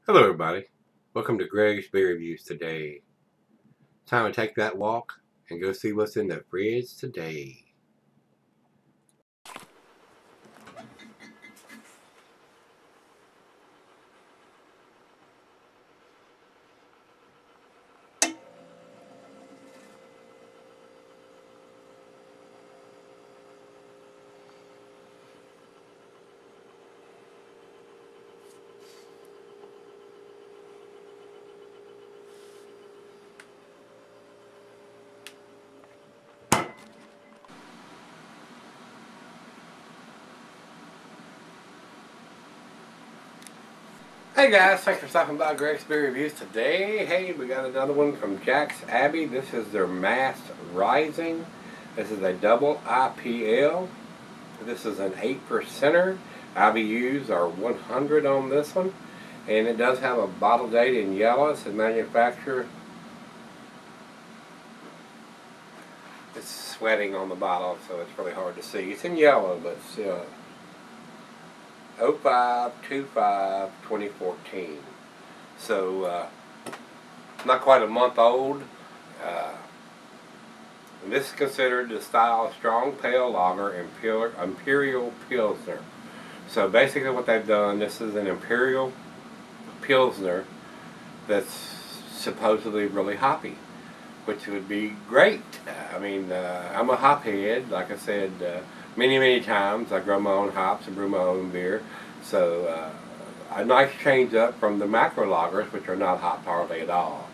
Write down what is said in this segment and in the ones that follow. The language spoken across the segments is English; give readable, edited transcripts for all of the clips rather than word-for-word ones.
Hello everybody, welcome to Gregsbeerreviews today. Time to take that walk and go see what's in the fridge today. Hey guys, thanks for stopping by Gregsbeerreviews today. Hey, we got another one from Jack's Abbey. This is their Mast Rising. This is a double IPL. This is an 8%er. IBUs are 100 on this one. And it does have a bottle date in yellow. It's a manufacturer. It's sweating on the bottle, so it's really hard to see. It's in yellow, but it's 05/25/2014. So not quite a month old. And this is considered the style of strong pale lager imperial pilsner. So basically what they've done, this is an imperial pilsner that's supposedly really hoppy, which would be great. I mean, I'm a hop head, like I said many times. I grow my own hops and brew my own beer. So a nice change up from the macro lagers, which are not hop hardly at all.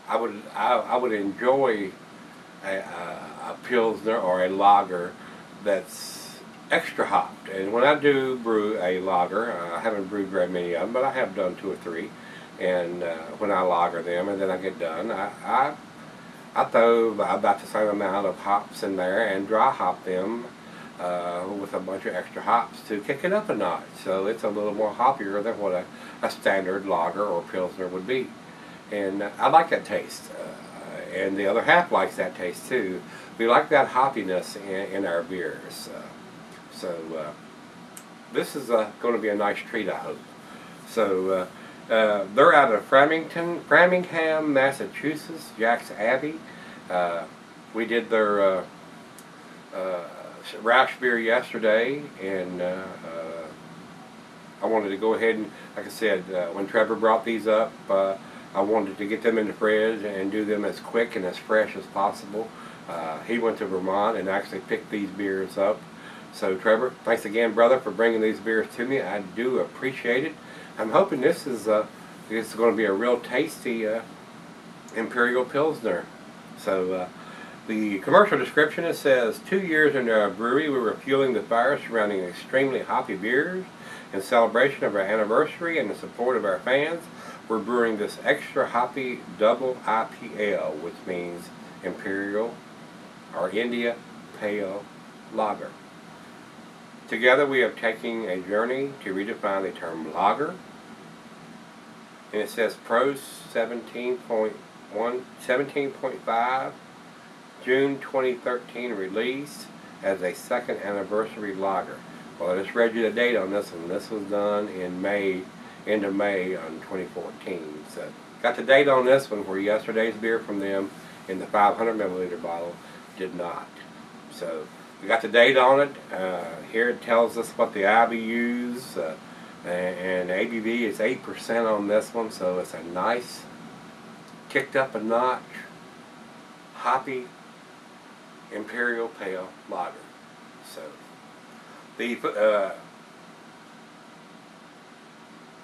I would enjoy a pilsner or a lager that's extra hopped. And when I do brew a lager, I haven't brewed very many of them, but I have done 2 or 3. And when I lager them and then I get done, I throw about the same amount of hops in there and dry hop them with a bunch of extra hops to kick it up a notch. So it's a little more hoppier than what a standard lager or pilsner would be. And I like that taste. And the other half likes that taste too. We like that hoppiness in our beers. This is going to be a nice treat, I hope. So they're out of Framingham, Massachusetts, Jack's Abbey. We did their Roush beer yesterday, and I wanted to go ahead and, like I said, when Trevor brought these up, I wanted to get them in the fridge and do them as quick and as fresh as possible. He went to Vermont and actually picked these beers up. So Trevor, thanks again, brother, for bringing these beers to me. I do appreciate it. I'm hoping this is going to be a real tasty Imperial Pilsner. So the commercial description, it says, 2 years into our brewery, we were fueling the fire surrounding extremely hoppy beers. In celebration of our anniversary and the support of our fans, we're brewing this extra hoppy double IPL, which means Imperial or India Pale Lager. Together we are taking a journey to redefine the term lager. And it says Pros 17.5, June 2013 release as a second anniversary lager. Well, I just read you the date on this one. This was done in May, end of May on 2014. So got the date on this one, where yesterday's beer from them in the 500 milliliter bottle did not. So we got the date on it. Here it tells us what the IBUs and ABV is 8% on this one, so it's a nice, kicked up a notch, hoppy Imperial Pale Lager. So the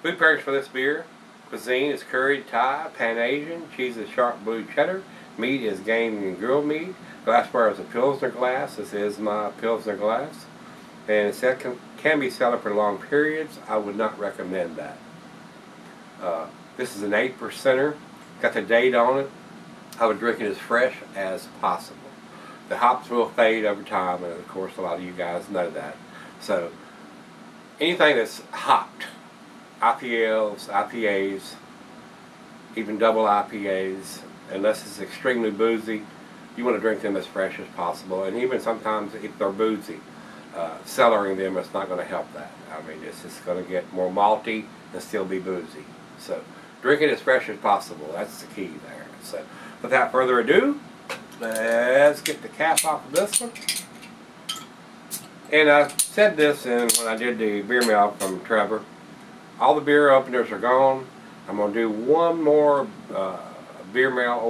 food pairings for this beer: cuisine is curried Thai, Pan-Asian, cheese is sharp blue cheddar, meat is game and grilled meat, glassware is a Pilsner glass. This is my Pilsner glass. And it said can be sold for long periods. I would not recommend that. This is an 8%er. Got the date on it. I would drink it as fresh as possible. The hops will fade over time, and of course a lot of you guys know that. So anything that's hopped, IPLs, IPAs, even double IPAs, unless it's extremely boozy, you want to drink them as fresh as possible. And even sometimes if they're boozy, cellaring them is not going to help that. I mean, it's just going to get more malty and still be boozy. So drink it as fresh as possible. That's the key there. So without further ado, let's get the cap off of this one. And I said this when I did the beer mail from Trevor. All the beer openers are gone. I'm going to do one more beer mail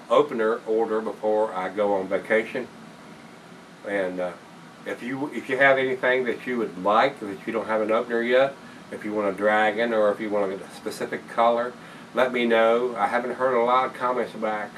opener order before I go on vacation. And if you have anything that you would like that you don't have an opener yet, if you want a dragon or if you want a specific color, let me know. I haven't heard a lot of comments back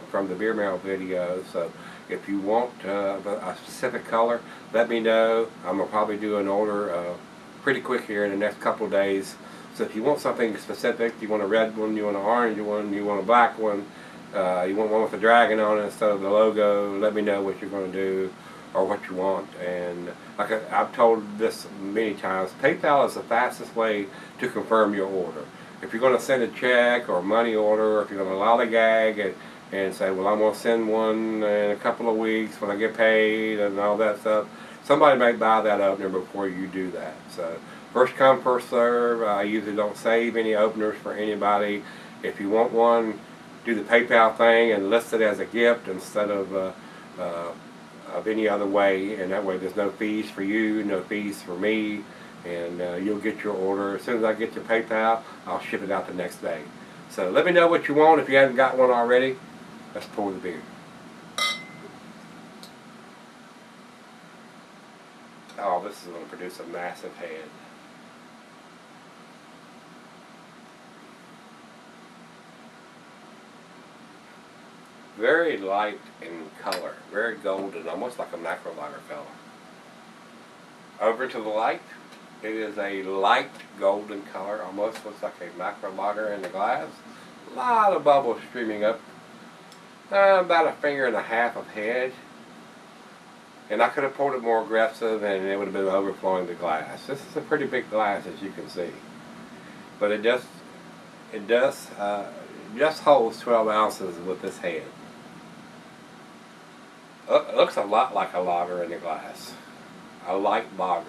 from the beer mail videos, so if you want a specific color, let me know. I'm going to probably do an order pretty quick here in the next couple of days. So if you want something specific, you want a red one, you want an orange one, you want a black one, you want one with a dragon on it instead of the logo, let me know what you're going to do or what you want. And like I've told this many times, PayPal is the fastest way to confirm your order. If you're going to send a check or a money order, or if you're going to lollygag and say, well, I'm going to send one in a couple of weeks when I get paid and all that stuff, somebody may buy that opener before you do that. So first come, first serve. I usually don't save any openers for anybody. If you want one, do the PayPal thing and list it as a gift instead of any other way, and that way there's no fees for you, no fees for me, and you'll get your order. As soon as I get your PayPal, I'll ship it out the next day. So let me know what you want if you haven't got one already. Let's pour the beer. Oh, this is going to produce a massive head. Very light in color, very golden, almost like a macro lager color. Over to the light, it is a light golden color, almost looks like a macro lager in the glass. A lot of bubbles streaming up, about a finger and a half of head. And I could have poured it more aggressive and it would have been overflowing the glass. This is a pretty big glass, as you can see. But it just holds 12 ounces with this head. It looks a lot like a lager in the glass. A light lager.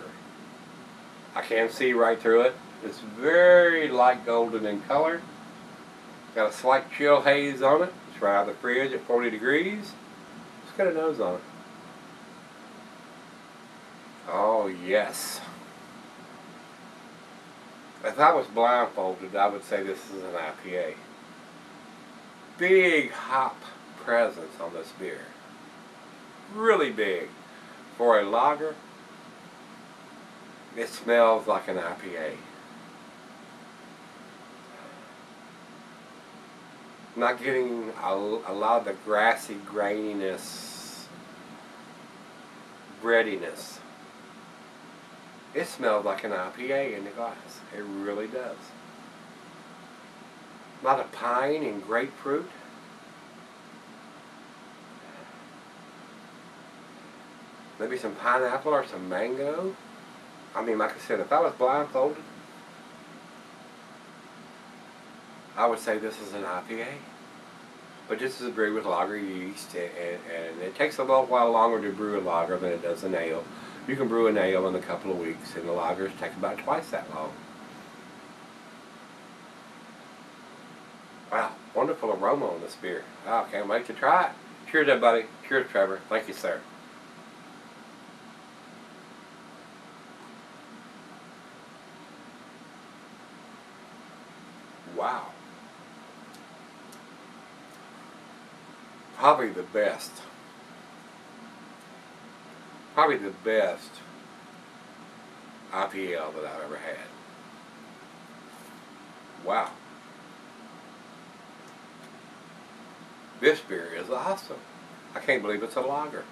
I can see right through it. It's very light golden in color. Got a slight chill haze on it. It's right out of the fridge at 40 degrees. It's got a nose on it. Oh yes. If I was blindfolded, I would say this is an IPA. Big hop presence on this beer. Really big. For a lager, it smells like an IPA. Not getting a lot of the grassy graininess, breadiness. It smells like an IPA in the glass. It really does. A lot of pine and grapefruit. Maybe some pineapple or some mango. I mean, like I said, if I was blindfolded, I would say this is an IPA. But this is brewed with lager yeast, and it takes a little while longer to brew a lager than it does an ale. You can brew an ale in a couple of weeks, and the lagers take about twice that long. Wow, wonderful aroma on this beer. I can't wait to try it. Cheers, everybody. Cheers, Trevor. Thank you, sir. Wow. Probably the best IPL that I've ever had. Wow. This beer is awesome. I can't believe it's a lager.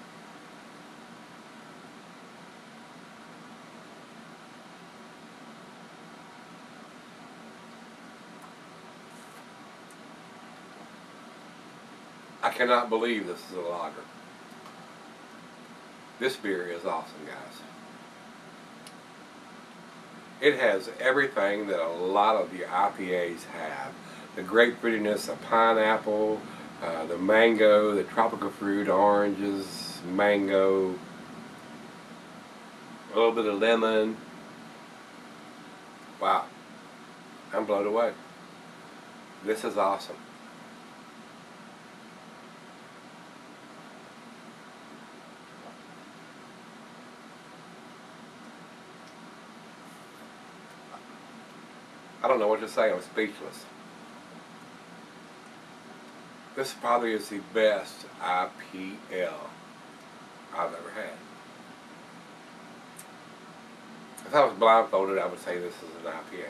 I cannot believe this is a lager. This beer is awesome, guys. It has everything that a lot of the IPAs have. The grapefruitiness, the pineapple, the mango, the tropical fruit, oranges, mango. a little bit of lemon. Wow, I'm blown away. This is awesome. I don't know what to say, I'm speechless. This probably is the best IPL I've ever had. If I was blindfolded, I would say this is an IPA.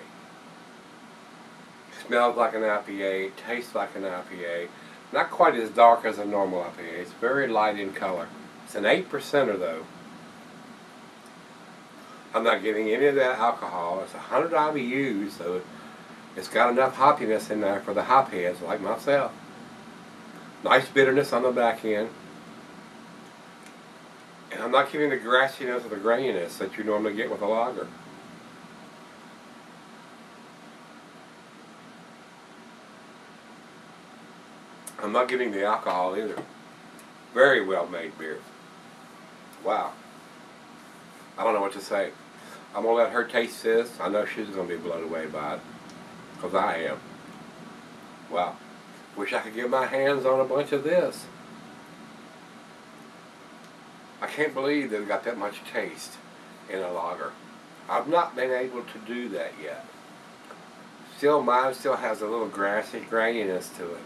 It smells like an IPA, it tastes like an IPA. Not quite as dark as a normal IPA, it's very light in color. It's an 8%er though. I'm not getting any of that alcohol. It's 100 IBUs, so it's got enough hoppiness in there for the hop heads like myself. Nice bitterness on the back end. And I'm not getting the grassiness or the graininess that you normally get with a lager. I'm not getting the alcohol either. Very well made beer. Wow. I don't know what to say. I'm going to let her taste this. I know she's going to be blown away by it. Because I am. Wow. Wish I could get my hands on a bunch of this. I can't believe they've got that much taste in a lager. I've not been able to do that yet. Still, mine still has a little grassy graininess to it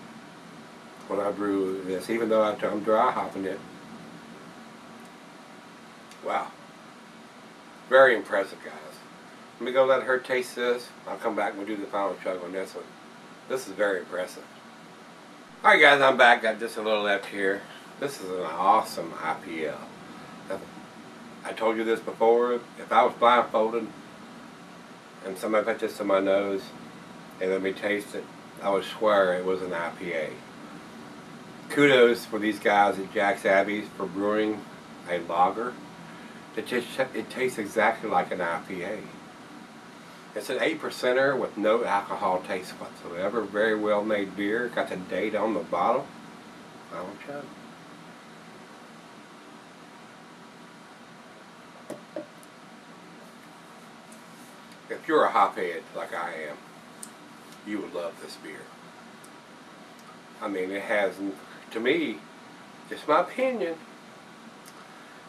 when I brew this, even though I'm dry hopping it. Wow. Very impressive, guys. Let me go let her taste this. I'll come back and we'll do the final chug on this one. This is very impressive. Alright guys, I'm back. Got just a little left here. This is an awesome IPL. I told you this before. If I was blindfolded and somebody put this to my nose and let me taste it, I would swear it was an IPA. Kudos for these guys at Jack's Abbey's for brewing a lager. It tastes exactly like an IPA. It's an 8%er with no alcohol taste whatsoever. Very well made beer. Got the date on the bottle. Final chug. If you're a hophead like I am, you would love this beer. I mean, it has, to me, just my opinion,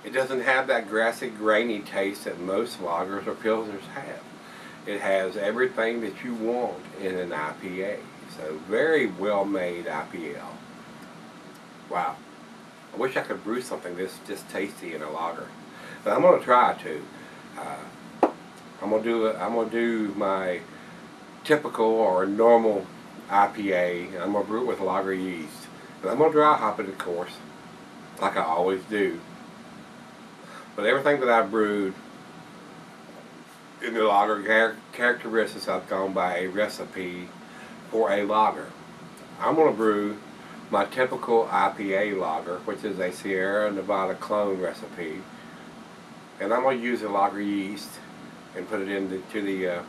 it doesn't have that grassy, grainy taste that most lagers or pilsners have. It has everything that you want in an IPA. So, very well made IPL. Wow. I wish I could brew something this tasty in a lager. But I'm going to try to. I'm gonna do my typical or normal IPA, and I'm gonna brew it with lager yeast. But I'm gonna dry hop it, of course, like I always do. But everything that I brewed in the lager characteristics, I've gone by a recipe for a lager. I'm gonna brew my typical IPA lager, which is a Sierra Nevada clone recipe, and I'm gonna use the lager yeast and put it into the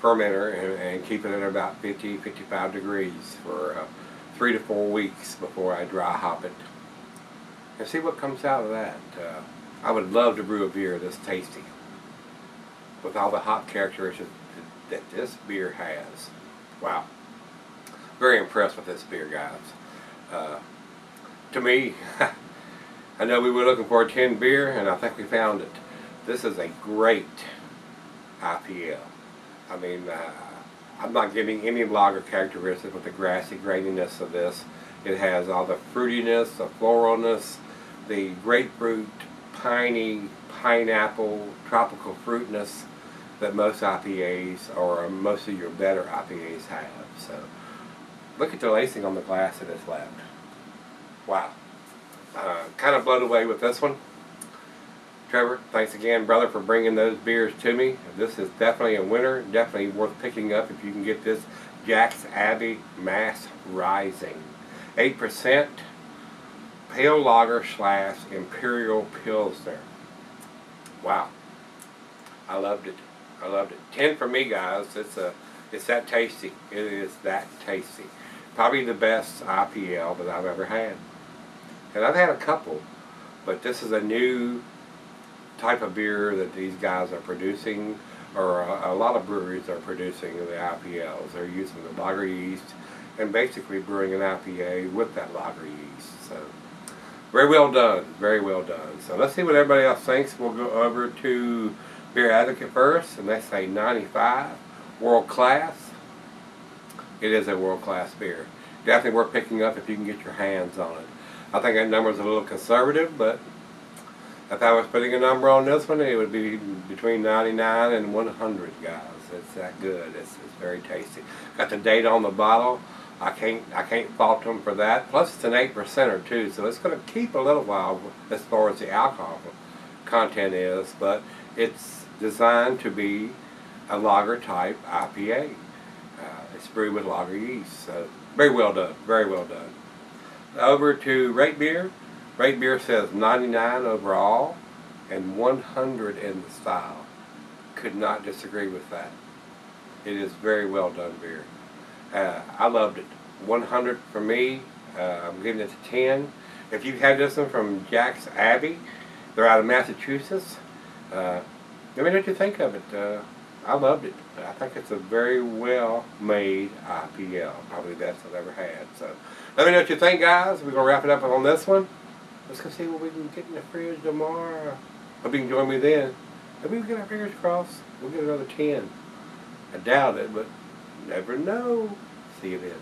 fermenter and keep it at about 50-55 degrees for 3 to 4 weeks before I dry hop it and see what comes out of that. I would love to brew a beer this tasty with all the hop characteristics that this beer has. Wow. Very impressed with this beer, guys. To me, I know we were looking for a tin beer, and I think we found it. This is a great IPL. I mean, I'm not getting any lager characteristics with the grassy graininess of this. It has all the fruitiness, the floralness, the grapefruit, piney, pineapple, tropical fruitness that most IPAs or most of your better IPAs have. So, look at the lacing on the glass that is left. Wow. Kind of blown away with this one. Trevor, thanks again, brother, for bringing those beers to me. This is definitely a winner, definitely worth picking up if you can get this Jack's Abbey Mass Rising. 8% pale lager / imperial pilsner. Wow. I loved it. I loved it. 10 for me, guys. It's that tasty. It is that tasty. Probably the best IPL that I've ever had. And I've had a couple, but this is a new type of beer that these guys are producing, or a lot of breweries are producing in the IPLs. They're using the lager yeast and basically brewing an IPA with that lager yeast. So very well done, very well done. So let's see what everybody else thinks. We'll go over to Beer Advocate first, and they say 95, world class. It is a world class beer. Definitely worth picking up if you can get your hands on it. I think that number is a little conservative, but if I was putting a number on this one, it would be between 99 and 100, guys. It's that good. It's very tasty. Got the date on the bottle. I can't fault them for that. Plus, it's an 8%er too, so it's going to keep a little while as far as the alcohol content is. But it's designed to be a lager type IPA. It's brewed with lager yeast. So very well done. Very well done. Over to Rate Beer. Rate Beer says 99 overall and 100 in the style. Could not disagree with that. It is very well done beer. I loved it. 100 for me. I'm giving it to 10. If you've had this one from Jack's Abbey, they're out of Massachusetts. Let me know what you think of it. I loved it. I think it's a very well made IPL. Probably the best I've ever had. So let me know what you think, guys. We're going to wrap it up on this one. Let's go see what we can get in the fridge tomorrow. Hope you can join me then. Maybe we get our fingers crossed. We'll get another 10. I doubt it, but never know. See you then.